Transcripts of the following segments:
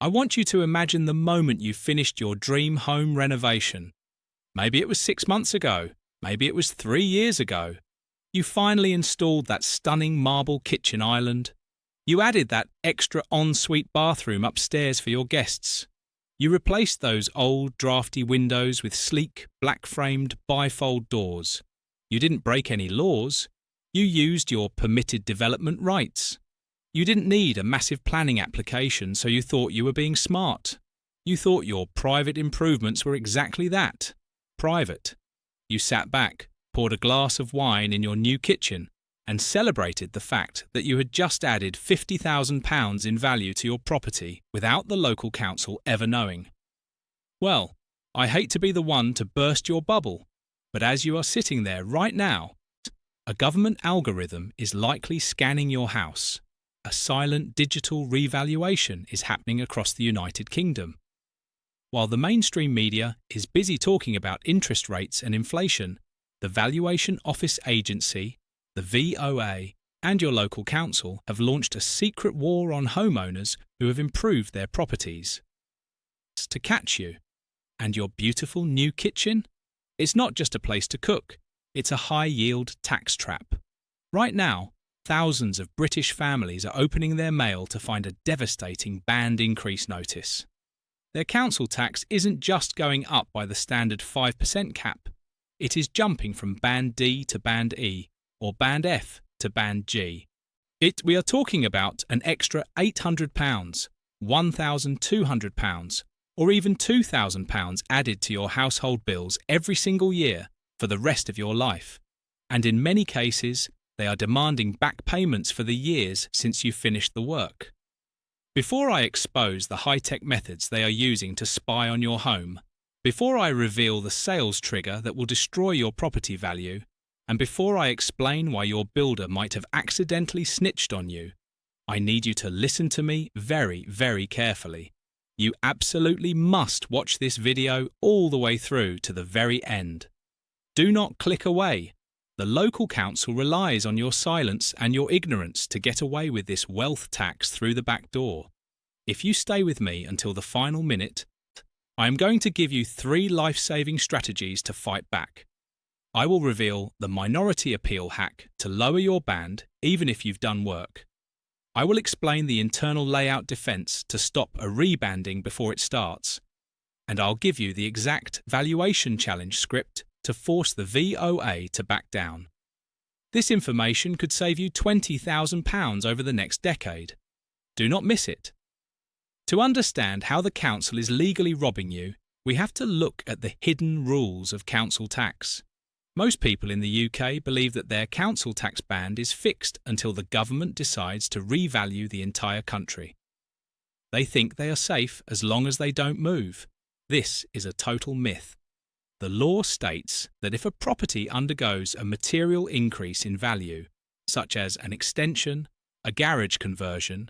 I want you to imagine the moment you finished your dream home renovation. Maybe it was 6 months ago, maybe it was 3 years ago. You finally installed that stunning marble kitchen island. You added that extra ensuite bathroom upstairs for your guests. You replaced those old, drafty windows with sleek, black-framed, bifold doors. You didn't break any laws. You used your permitted development rights. You didn't need a massive planning application, so you thought you were being smart. You thought your private improvements were exactly that, private. You sat back, poured a glass of wine in your new kitchen, and celebrated the fact that you had just added £50,000 in value to your property without the local council ever knowing. Well, I hate to be the one to burst your bubble, but as you are sitting there right now, a government algorithm is likely scanning your house. A silent digital revaluation is happening across the United Kingdom. While the mainstream media is busy talking about interest rates and inflation, the Valuation Office Agency, the VOA, and your local council have launched a secret war on homeowners who have improved their properties. To catch you. And your beautiful new kitchen? It's not just a place to cook, it's a high-yield tax trap. Right now, thousands of British families are opening their mail to find a devastating band increase notice. Their council tax isn't just going up by the standard 5% cap, it is jumping from Band D to Band E, or Band F to Band G. We are talking about an extra £800, £1,200, or even £2,000 added to your household bills every single year for the rest of your life. And in many cases, they are demanding back payments for the years since you finished the work. Before I expose the high-tech methods they are using to spy on your home, before I reveal the sales trigger that will destroy your property value, and before I explain why your builder might have accidentally snitched on you, I need you to listen to me very, very carefully. You absolutely must watch this video all the way through to the very end. Do not click away. The local council relies on your silence and your ignorance to get away with this wealth tax through the back door. If you stay with me until the final minute, I am going to give you 3 life-saving strategies to fight back. I will reveal the minority appeal hack to lower your band even if you've done work. I will explain the internal layout defense to stop a rebanding before it starts. And I'll give you the exact valuation challenge script to force the VOA to back down. This information could save you £20,000 over the next decade. Do not miss it. To understand how the council is legally robbing you, we have to look at the hidden rules of council tax. Most people in the UK believe that their council tax band is fixed until the government decides to revalue the entire country. They think they are safe as long as they don't move. This is a total myth. The law states that if a property undergoes a material increase in value, such as an extension, a garage conversion,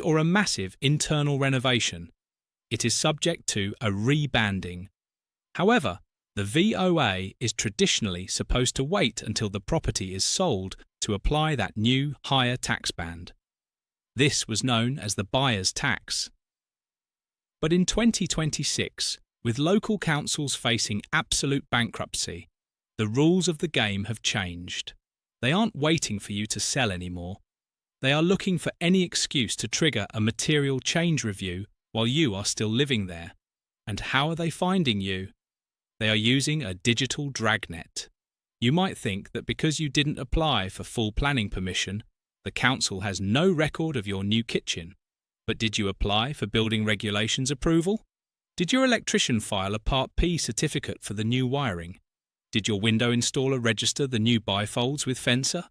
or a massive internal renovation, it is subject to a rebanding. However, the VOA is traditionally supposed to wait until the property is sold to apply that new higher tax band. This was known as the buyer's tax. But in 2026, with local councils facing absolute bankruptcy, the rules of the game have changed. They aren't waiting for you to sell anymore. They are looking for any excuse to trigger a material change review while you are still living there. And how are they finding you? They are using a digital dragnet. You might think that because you didn't apply for full planning permission, the council has no record of your new kitchen. But did you apply for building regulations approval? Did your electrician file a Part P certificate for the new wiring? Did your window installer register the new bifolds with Fencer?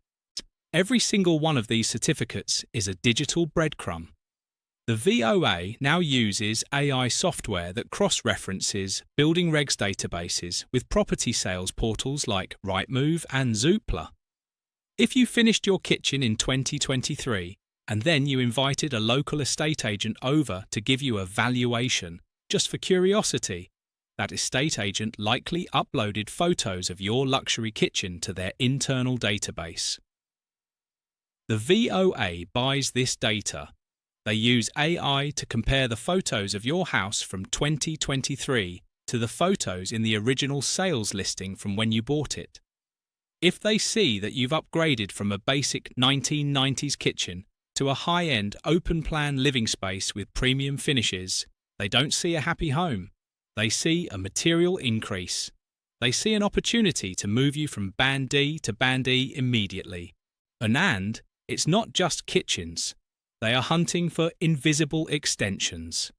Every single one of these certificates is a digital breadcrumb. The VOA now uses AI software that cross-references building regs databases with property sales portals like Rightmove and Zoopla. If you finished your kitchen in 2023 and then you invited a local estate agent over to give you a valuation, just for curiosity, that estate agent likely uploaded photos of your luxury kitchen to their internal database. The VOA buys this data. They use AI to compare the photos of your house from 2023 to the photos in the original sales listing from when you bought it. If they see that you've upgraded from a basic 1990s kitchen to a high-end open-plan living space with premium finishes, they don't see a happy home. They see a material increase. They see an opportunity to move you from Band D to Band E immediately. And it's not just kitchens. They are hunting for invisible extensions.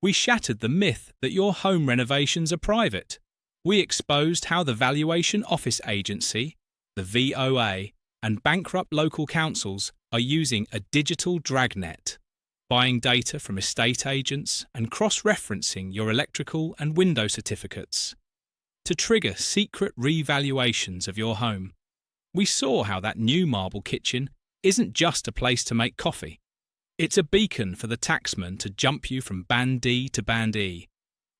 We shattered the myth that your home renovations are private. We exposed how the Valuation Office Agency, the VOA, and bankrupt local councils are using a digital dragnet, buying data from estate agents and cross-referencing your electrical and window certificates to trigger secret revaluations of your home. We saw how that new marble kitchen isn't just a place to make coffee. It's a beacon for the taxman to jump you from Band D to Band E.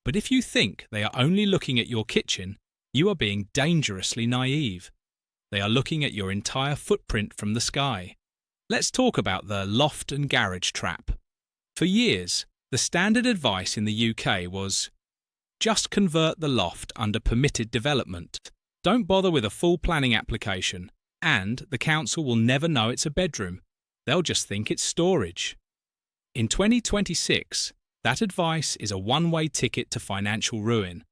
But if you think they are only looking at your kitchen, you are being dangerously naive. They are looking at your entire footprint from the sky. Let's talk about the loft and garage trap. For years, the standard advice in the UK was, just convert the loft under permitted development. Don't bother with a full planning application, and the council will never know it's a bedroom. They'll just think it's storage. In 2026, that advice is a one-way ticket to financial ruin.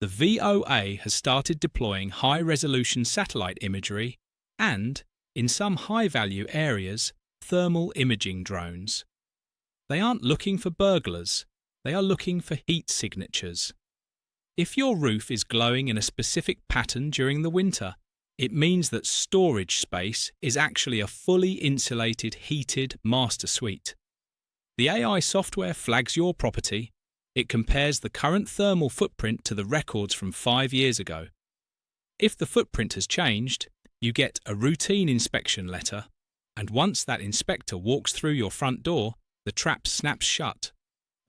The VOA has started deploying high-resolution satellite imagery and, in some high-value areas, thermal imaging drones. They aren't looking for burglars, they are looking for heat signatures. If your roof is glowing in a specific pattern during the winter, it means that storage space is actually a fully insulated, heated master suite. The AI software flags your property. It compares the current thermal footprint to the records from 5 years ago. If the footprint has changed, you get a routine inspection letter, and once that inspector walks through your front door, the trap snaps shut.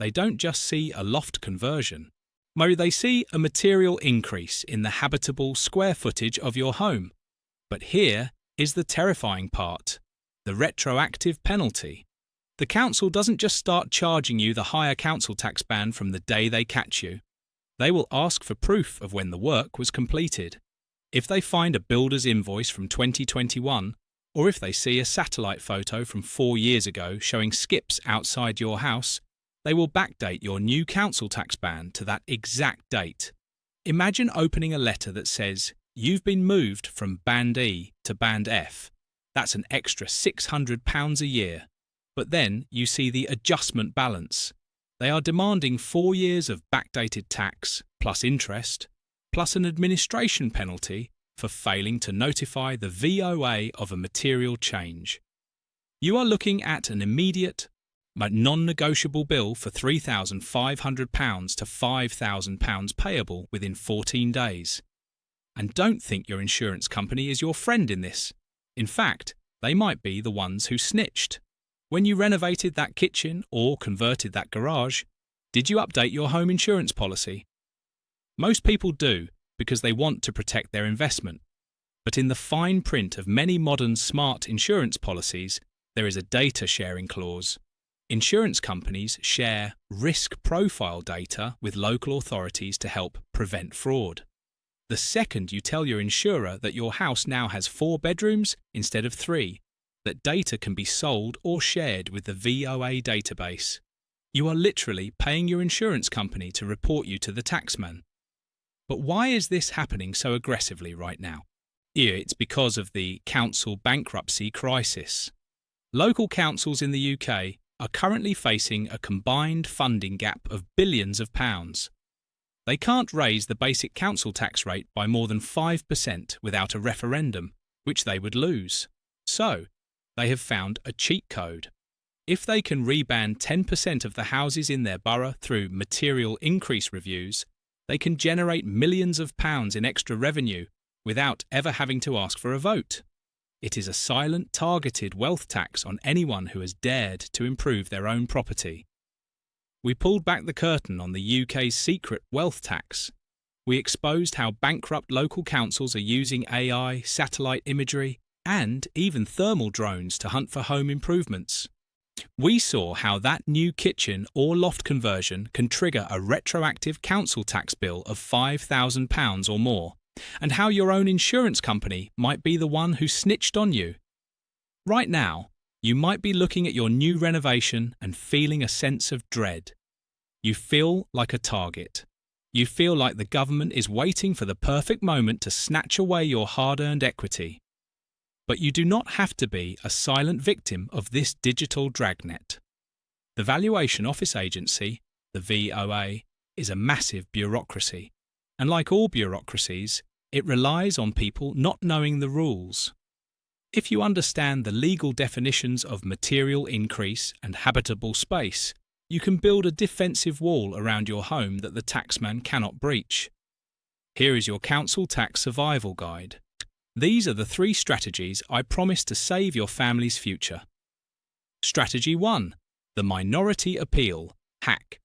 They don't just see a loft conversion. They see a material increase in the habitable square footage of your home. But here is the terrifying part, the retroactive penalty. The council doesn't just start charging you the higher council tax band from the day they catch you. They will ask for proof of when the work was completed. If they find a builder's invoice from 2021, or if they see a satellite photo from 4 years ago showing skips outside your house, they will backdate your new council tax band to that exact date. Imagine opening a letter that says, you've been moved from Band E to Band F. That's an extra £600 a year. But then you see the adjustment balance. They are demanding 4 years of backdated tax, plus interest, plus an administration penalty for failing to notify the VOA of a material change. You are looking at an immediate, but non-negotiable bill for £3,500 to £5,000 payable within 14 days. And don't think your insurance company is your friend in this. In fact, they might be the ones who snitched. When you renovated that kitchen or converted that garage, did you update your home insurance policy? Most people do because they want to protect their investment. But in the fine print of many modern smart insurance policies, there is a data sharing clause. Insurance companies share risk profile data with local authorities to help prevent fraud. The second you tell your insurer that your house now has 4 bedrooms instead of 3, that data can be sold or shared with the VOA database, you are literally paying your insurance company to report you to the taxman. But why is this happening so aggressively right now? It's because of the council bankruptcy crisis. Local councils in the UK are currently facing a combined funding gap of billions of pounds. They can't raise the basic council tax rate by more than 5% without a referendum, which they would lose. So, they have found a cheat code. If they can reband 10% of the houses in their borough through material increase reviews, they can generate millions of pounds in extra revenue without ever having to ask for a vote. It is a silent, targeted wealth tax on anyone who has dared to improve their own property. We pulled back the curtain on the UK's secret wealth tax. We exposed how bankrupt local councils are using AI, satellite imagery, and even thermal drones to hunt for home improvements. we saw how that new kitchen or loft conversion can trigger a retroactive council tax bill of £5,000 or more, and how your own insurance company might be the one who snitched on you. Right now, you might be looking at your new renovation and feeling a sense of dread. You feel like a target. You feel like the government is waiting for the perfect moment to snatch away your hard-earned equity. But you do not have to be a silent victim of this digital dragnet. The Valuation Office Agency, the VOA, is a massive bureaucracy, and like all bureaucracies, it relies on people not knowing the rules. If you understand the legal definitions of material increase and habitable space, you can build a defensive wall around your home that the taxman cannot breach. Here is your council tax survival guide. These are the 3 strategies I promise to save your family's future. Strategy 1. The minority appeal, hack.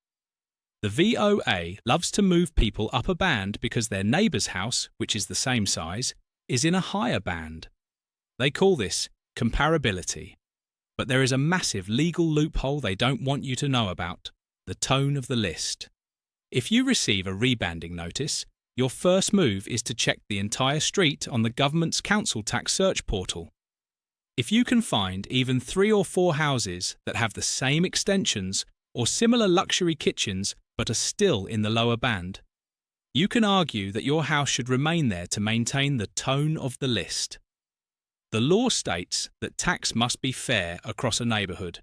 The VOA loves to move people up a band because their neighbour's house, which is the same size, is in a higher band. They call this comparability. But there is a massive legal loophole they don't want you to know about, the tone of the list. If you receive a rebanding notice, your first move is to check the entire street on the government's council tax search portal. If you can find even 3 or 4 houses that have the same extensions or similar luxury kitchens but are still in the lower band, you can argue that your house should remain there to maintain the tone of the list. The law states that tax must be fair across a neighbourhood.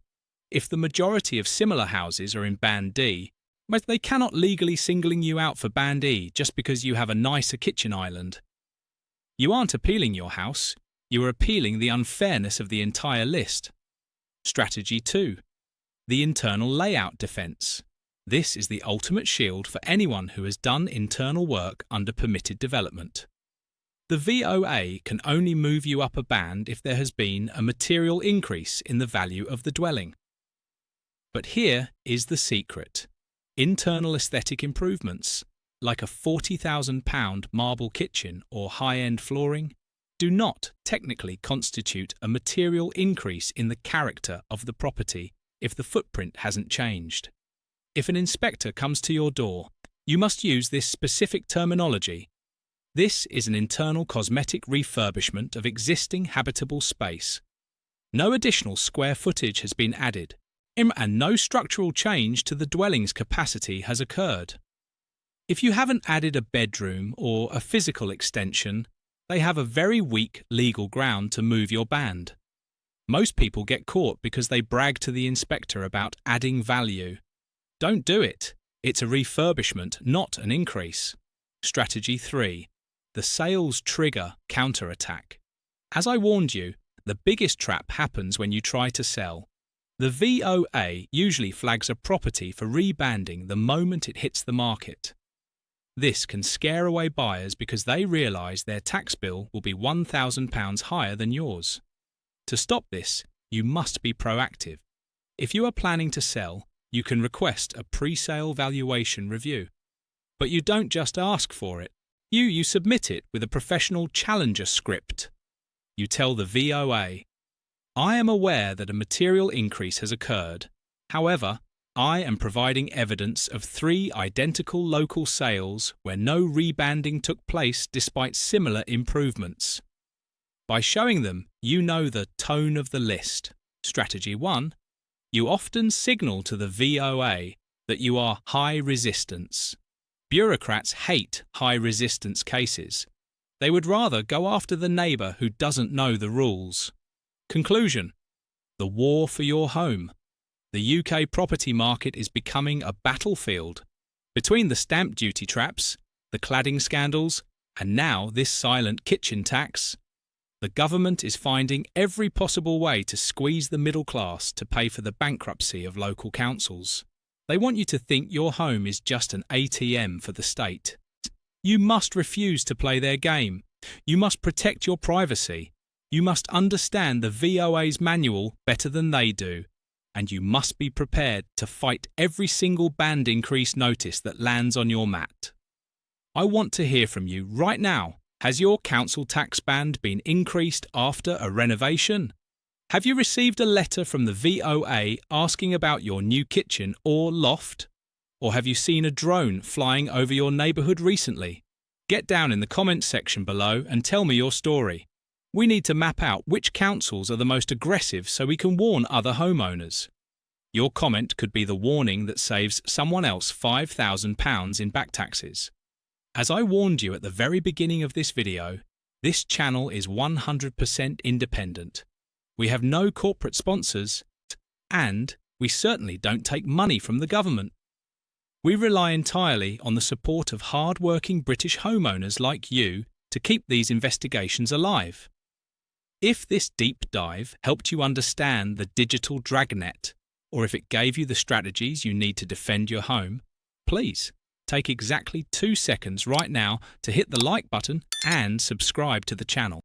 If the majority of similar houses are in Band D, but they cannot legally singling you out for Band E just because you have a nicer kitchen island. You aren't appealing your house, you are appealing the unfairness of the entire list. Strategy 2. The internal layout defence. This is the ultimate shield for anyone who has done internal work under permitted development. The VOA can only move you up a band if there has been a material increase in the value of the dwelling. But here is the secret. Internal aesthetic improvements, like a £40,000 marble kitchen or high-end flooring, do not technically constitute a material increase in the character of the property if the footprint hasn't changed. If an inspector comes to your door, you must use this specific terminology. This is an internal cosmetic refurbishment of existing habitable space. No additional square footage has been added, and no structural change to the dwelling's capacity has occurred. If you haven't added a bedroom or a physical extension, they have a very weak legal ground to move your band. Most people get caught because they brag to the inspector about adding value. Don't do it. It's a refurbishment, not an increase. Strategy 3. The sales trigger counterattack. As I warned you, the biggest trap happens when you try to sell. The VOA usually flags a property for rebanding the moment it hits the market. This can scare away buyers because they realise their tax bill will be £1,000 higher than yours. To stop this, you must be proactive. If you are planning to sell, you can request a pre-sale valuation review. But you don't just ask for it. You submit it with a professional challenger script. You tell the VOA, I am aware that a material increase has occurred. However, I am providing evidence of 3 identical local sales where no rebanding took place despite similar improvements. By showing them you know the tone of the list, strategy 1, you often signal to the VOA that you are high resistance. Bureaucrats hate high resistance cases. They would rather go after the neighbour who doesn't know the rules. Conclusion: the war for your home. The UK property market is becoming a battlefield. Between the stamp duty traps, the cladding scandals, and now this silent kitchen tax, the government is finding every possible way to squeeze the middle class to pay for the bankruptcy of local councils. They want you to think your home is just an ATM for the state. You must refuse to play their game. You must protect your privacy. You must understand the VOA's manual better than they do. And you must be prepared to fight every single band increase notice that lands on your mat. I want to hear from you right now. Has your council tax band been increased after a renovation? Have you received a letter from the VOA asking about your new kitchen or loft? Or have you seen a drone flying over your neighbourhood recently? Get down in the comments section below and tell me your story. We need to map out which councils are the most aggressive so we can warn other homeowners. Your comment could be the warning that saves someone else £5,000 in back taxes. As I warned you at the very beginning of this video, this channel is 100% independent. We have no corporate sponsors, and we certainly don't take money from the government. We rely entirely on the support of hard-working British homeowners like you to keep these investigations alive. If this deep dive helped you understand the digital Dragnet, or if it gave you the strategies you need to defend your home, please take exactly 2 seconds right now to hit the like button and subscribe to the channel.